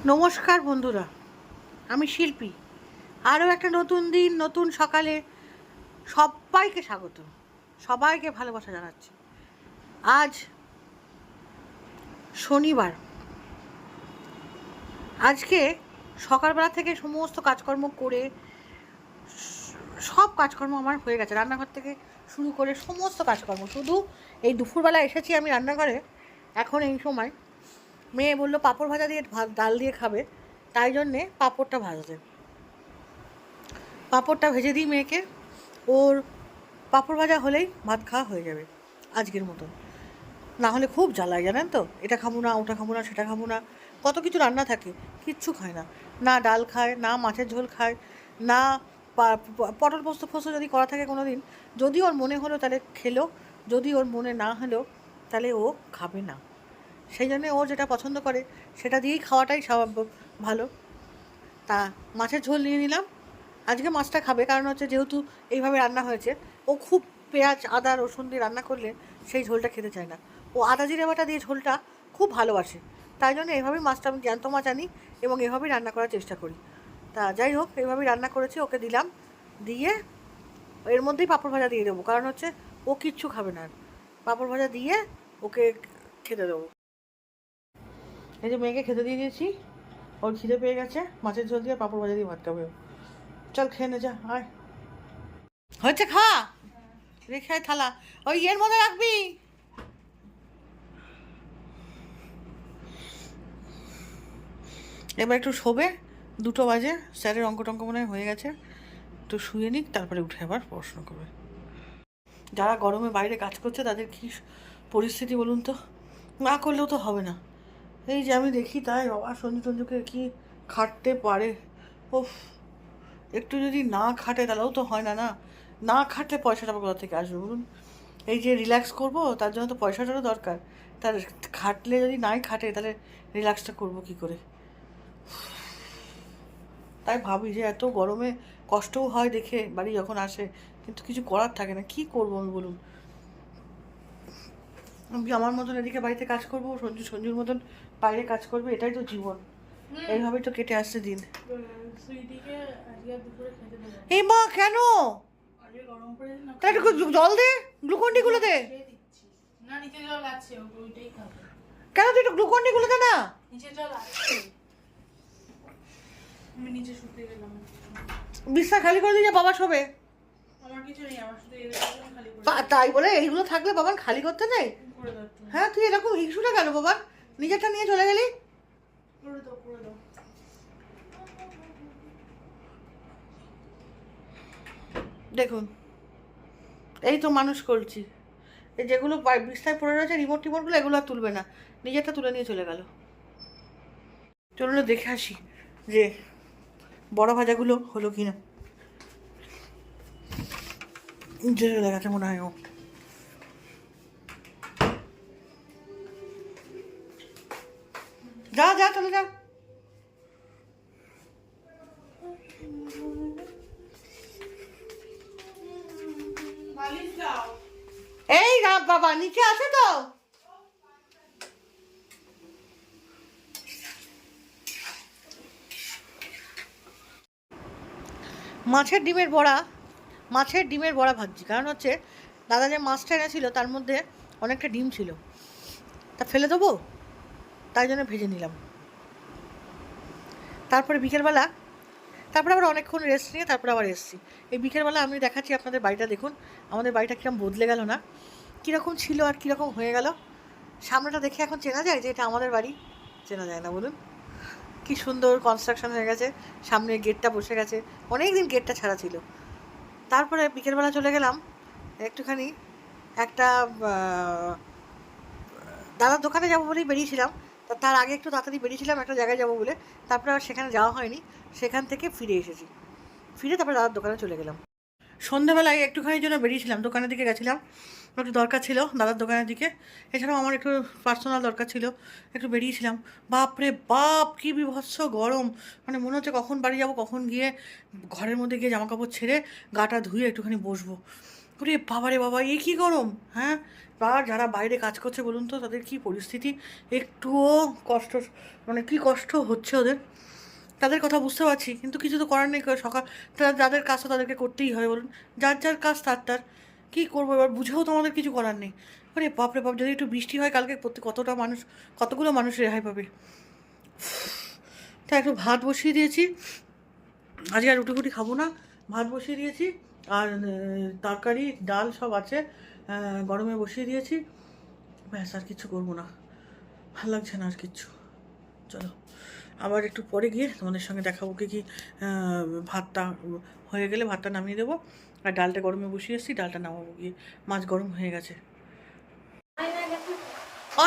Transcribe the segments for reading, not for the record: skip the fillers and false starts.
নমস্কার বন্ধুরা, আমি শিল্পী। আরও একটা নতুন দিন, নতুন সকালে সবাইকে স্বাগত, সবাইকে ভালোবাসা জানাচ্ছি। আজ শনিবার। আজকে সকালবেলা থেকে সমস্ত কাজকর্ম করে সব কাজকর্ম আমার হয়ে গেছে, রান্নাঘর থেকে শুরু করে সমস্ত কাজকর্ম। শুধু এই দুপুরবেলা এসেছি আমি রান্নাঘরে, এখন এই সময় মেয়ে বললো পাঁপড় ভাজা দিয়ে ডাল দিয়ে খাবে, তাই জন্যে পাঁপড়টা ভাজতে। পাঁপড়টা ভেজে দিই মেয়েকে, ওর পাঁপড় ভাজা হলেই ভাত খাওয়া হয়ে যাবে আজকের মতন। না হলে খুব জ্বালায়, জানেন তো, এটা খাবো না, ওটা খাবো না, সেটা খাবো না, কত কিছু রান্না থাকে, কিচ্ছু খায় না। না ডাল খায়, না মাছের ঝোল খায়, না পটল পোস্ত ফোস্ত যদি করা থাকে কোনো দিন, যদি ওর মনে হলো তাহলে খেলো, যদি ওর মনে না হলো তাহলে ও খাবে না। সেই জন্যে ও যেটা পছন্দ করে সেটা দিয়েই খাওয়াটাই ভালো। তা মাছের ঝোল নিয়ে নিলাম। আজকে মাছটা খাবে, কারণ হচ্ছে যেহেতু এইভাবে রান্না হয়েছে, ও খুব পেঁয়াজ আদা রসুন দিয়ে রান্না করলে সেই ঝোলটা খেতে চায় না। ও আদা জিরে বাটা দিয়ে ঝোলটা খুব ভালোবাসে, তাই জন্য এইভাবেই মাছটা আমি জ্যান্ত মাছ আনি এবং এভাবেই রান্না করার চেষ্টা করি। তা যাই হোক, এইভাবেই রান্না করেছি, ওকে দিলাম। দিয়ে এর মধ্যেই পাঁপড় ভাজা দিয়ে দেবো, কারণ হচ্ছে ও কিচ্ছু খাবে না। পাঁপড় ভাজা দিয়ে ওকে খেতে দেবো। এই যে মেয়েকে খেতে দিয়ে দিয়েছি, ওর খিদে পেয়ে গেছে, মাছের ঝোল দিয়ে পাঁপড় ভাজা দিয়ে ভাত খাবে। চল খেয়ে নে, যা আয়। হচ্ছে খা, রেখে আয় থালা, ওই এর মধ্যে রাখবি। এবার একটু শোবে, 2টো বাজে, স্যারের অঙ্ক টঙ্ক মনে হয়ে গেছে, একটু শুয়ে নিক, তারপরে উঠে আবার পড়াশোনা করবে। যারা গরমে বাইরে কাজ করছে তাদের কী পরিস্থিতি বলুন তো, না করলেও তো হবে না। এই যে আমি দেখি তাই, বাবা সঞ্জু টঞ্জুকে কি খাটতে পারে, ওফ। একটু যদি না খাটে তাহলেও তো হয় না, না না খাটলে পয়সাটা কোথা থেকে আসবে বলুন। এই যে রিল্যাক্স করবো, তার জন্য তো পয়সাটারও দরকার। তার খাটলে যদি নাই খাটে তাহলে রিল্যাক্সটা করবো কী করে। তাই ভাবি যে এত গরমে কষ্টও হয় দেখে বাড়ি যখন আসে, কিন্তু কিছু করার থাকে না, কি করবো আমি বলুন। আমি আমার মতন এদিকে বাড়িতে কাজ করবো, সঞ্জুর মতন বাইরে কাজ করবে, এটাই তো জীবন। এইভাবেই তো কেটে আসছে দিন। এই মা কেন, তাহলে একটু জল দে, গ্লুকন্ডি গুলো দে। কেন তুই একটু গ্লুকন্ডি গুলো দে না। বিছনা খালি করে দিয়ে বাবা শোবে। তাই বলে এইগুলো থাকলে বাবার খালি করতে নেই। হ্যাঁ, তুই এরকম হিংসুটা কেন বাবা, নিজেরটা নিয়ে চলে গেলি। দেখুন, এই তো মানুষ করছি, এই যেগুলো বিছনায় পড়ে রয়েছে রিমোট টিমোটগুলো, এগুলো আর তুলবে না, নিজেরটা তুলে নিয়ে চলে গেল। চলুন দেখে আসি যে বড় ভাজাগুলো হলো কিনা। চলে গেছে মনে হয় ও। যা যা চলে যা। এই বাবা নিচে আছে তো। মাছের ডিমের বড়া ভাজছি, কারণ হচ্ছে দাদা যে মাছটা এনেছিল তার মধ্যে অনেকটা ডিম ছিল, তা ফেলে দেবো, তাই জন্য ভেজে নিলাম। তারপরে বিকেলবেলা, তারপরে আবার অনেকক্ষণ রেস্ট নিয়ে তারপরে আবার এসেছি। এই বিকেলবেলা আমি দেখাচ্ছি আপনাদের বাড়িটা, দেখুন আমাদের বাড়িটা কীরকম বদলে গেল না, কীরকম ছিল আর কীরকম হয়ে গেল। সামনেটা দেখে এখন চেনা যায় যে এটা আমাদের বাড়ি? চেনা যায় না বলুন। কি সুন্দর কনস্ট্রাকশন হয়ে গেছে, সামনে গেটটা বসে গেছে, অনেক দিন গেটটা ছাড়া ছিল। তারপরে বিকেলবেলা চলে গেলাম একটুখানি একটা দাদার দোকানে যাবো বলেই বেরিয়েছিলাম, তার আগে একটু তাড়াতাড়ি বেরিয়েছিলাম একটা জায়গায় যাবো বলে, তারপরে আর সেখানে যাওয়া হয়নি, সেখান থেকে ফিরে এসেছি। ফিরে তারপরে দাদার দোকানে চলে গেলাম। সন্ধ্যাবেলায় একটুখানির জন্য বেরিয়েছিলাম, দোকানের দিকে গেছিলাম, একটু দরকার ছিল দাদার দোকানের দিকে, এছাড়াও আমার একটু পার্সোনাল দরকার ছিল, একটু বেরিয়েছিলাম। বাপরে বাপ, কী বিভৎস গরম, মানে মনে হচ্ছে কখন বাড়ি যাব, কখন গিয়ে ঘরের মধ্যে গিয়ে জামাকাপড় ছেড়ে গাটা ধুয়ে একটুখানি বসবো। ওরে বাবা রে বাবা, এ কী গরম! হ্যাঁ, বা যারা বাইরে কাজ করছে বলুন তো তাদের কী পরিস্থিতি, একটুও কষ্ট, মানে কী কষ্ট হচ্ছে ওদের, তাদের কথা বুঝতে পারছি, কিন্তু কিছু তো করার নেই। সকাল যাদের কাজ তো তাদেরকে করতেই হয় বলুন, যার যার কাজ তার তার, কী করবো এবার, বুঝেও তো আমাদের কিছু করার নেই। আরে বাপরে বাপ, যদি একটু বৃষ্টি হয় কালকে প্রত্যেক কতটা মানুষ, কতগুলো মানুষ রেহাই পাবে। তা একটু ভাত বসিয়ে দিয়েছি, আজকে আর রুটি ফুটি খাবো না, ভাত বসিয়ে দিয়েছি, আর তরকারি ডাল সব আছে, গরমে বসিয়ে দিয়েছি, ব্যাস আর কিছু করবো না, ভালো লাগছে না আর কিচ্ছু। চলো আবার একটু পরে গিয়ে তোমাদের সঙ্গে দেখাবো কি ভাতটা হয়ে গেলে ভাতটা নামিয়ে দেবো, আর ডালটা গরমে বসিয়ে এসেছি, ডালটা নামাবো গিয়ে, মাছ গরম হয়ে গেছে।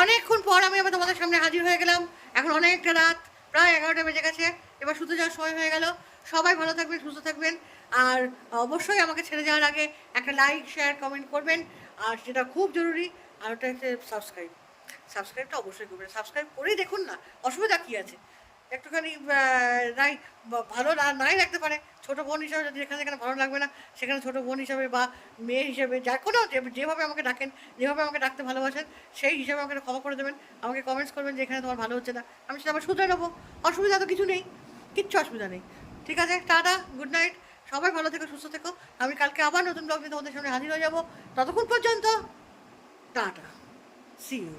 অনেকক্ষণ পর আমি আবার তোমাদের সামনে হাজির হয়ে গেলাম, এখন অনেকটা রাত, প্রায় 11টা বেজে গেছে, এবার শুতে যাওয়ার সময় হয়ে গেল। সবাই ভালো থাকবেন, সুস্থ থাকবেন, আর অবশ্যই আমাকে ছেড়ে যাওয়ার আগে একটা লাইক শেয়ার কমেন্ট করবেন, আর সেটা খুব জরুরি। আর ওটা হচ্ছে সাবস্ক্রাইবটা অবশ্যই করবেন, সাবস্ক্রাইব করেই দেখুন না, অসুবিধা কী আছে, একটুখানি নাই ভালো নাই লাগতে পারে, ছোটো বোন হিসাবে যদি যেখানে যেখানে ভালো লাগবে না সেখানে ছোটো বোন হিসাবে বা মেয়ে হিসেবে যা কোনো যেভাবে আমাকে ডাকেন, যেভাবে আমাকে ডাকতে ভালোবাসেন, সেই হিসাবে আমাকে ক্ষমা করে দেবেন, আমাকে কমেন্টস করবেন যে এখানে তোমার ভালো হচ্ছে না, আমি সেটা আবার শুধরে নেবো, অসুবিধা তো কিছু নেই, কিচ্ছু অসুবিধা নেই। ঠিক আছে, টাটা, গুড নাইট, সবাই ভালো থেকো, সুস্থ থেকো। আমি কালকে আবার নতুন ব্লগ নিয়ে তোমাদের সামনে হাজির হয়ে যাবো, ততক্ষণ পর্যন্ত টাটা, সি ইউ।